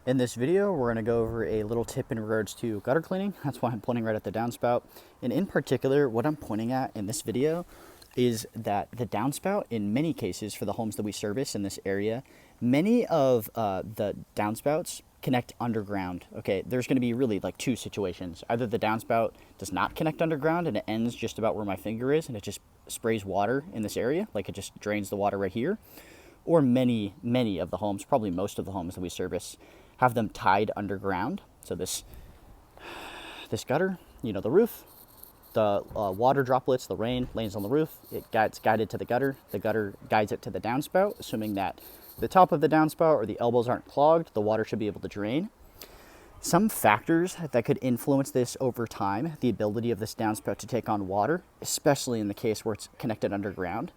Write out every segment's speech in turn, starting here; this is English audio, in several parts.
In this video, we're going to go over a little tip in regards to gutter cleaning. That's why I'm pointing right at the downspout. And in particular, what I'm pointing at in this video is that the downspout, in many cases for the homes that we service in this area, many of the downspouts connect underground. Okay, there's going to be really like two situations. Either the downspout does not connect underground and it ends just about where my finger is and it just sprays water in this area, like it just drains the water right here. Or many of the homes, probably most of the homes that we service, have them tied underground. So this gutter, the roof, the water droplets, the rain lands on the roof, it gets guided to the gutter guides it to the downspout, assuming that the top of the downspout or the elbows aren't clogged, the water should be able to drain. Some factors that could influence this over time, the ability of this downspout to take on water, especially in the case where it's connected underground,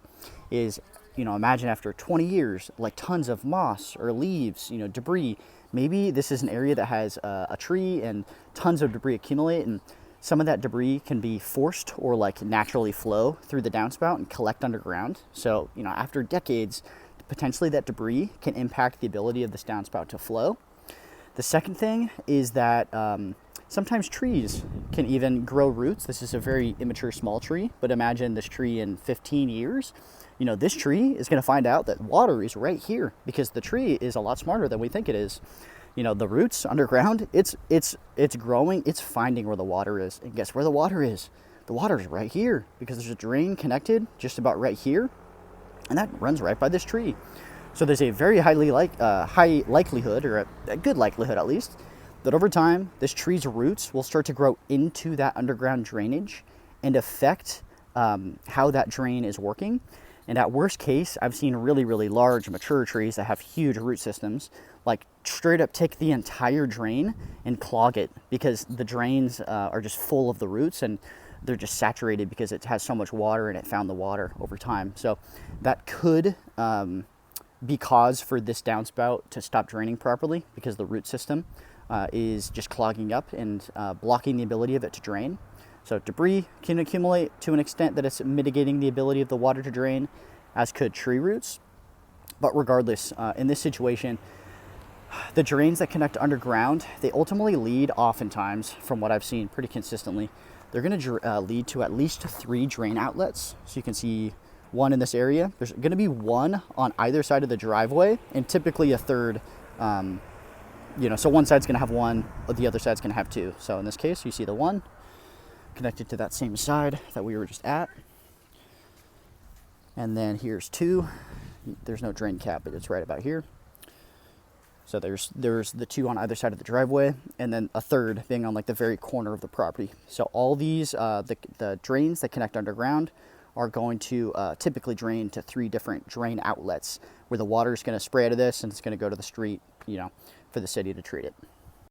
is, imagine after 20 years, like tons of moss or leaves, debris. Maybe this is an area that has a tree and tons of debris accumulate, and some of that debris can be forced or like naturally flow through the downspout and collect underground. So, after decades, potentially that debris can impact the ability of this downspout to flow. The second thing is that sometimes trees can even grow roots. This is a very immature small tree, but imagine this tree in 15 years. This tree is going to find out that water is right here because the tree is a lot smarter than we think it is. The roots underground, it's growing, it's finding where the water is. And guess where the water is? The water is right here because there's a drain connected just about right here, and that runs right by this tree. So there's a very high likelihood, or a good likelihood at least, that over time this tree's roots will start to grow into that underground drainage and affect how that drain is working. And at worst case, I've seen really, really large mature trees that have huge root systems, like straight up take the entire drain and clog it because the drains are just full of the roots and they're just saturated because it has so much water and it found the water over time. So that could be cause for this downspout to stop draining properly because the root system is just clogging up and blocking the ability of it to drain. So debris can accumulate to an extent that it's mitigating the ability of the water to drain, as could tree roots. But regardless, in this situation, the drains that connect underground, they ultimately lead oftentimes, from what I've seen pretty consistently, they're going to lead to at least 3 drain outlets. So you can see one in this area. There's going to be one on either side of the driveway, and typically a third. So one side's going to have one, but the other side's going to have 2. So in this case, you see the one connected to that same side that we were just at. And then here's 2. There's no drain cap, but it's right about here. So there's the 2 on either side of the driveway, and then a third being on like the very corner of the property. So all these, the drains that connect underground are going to typically drain to 3 different drain outlets where the water is going to spray out of this and it's going to go to the street, for the city to treat it.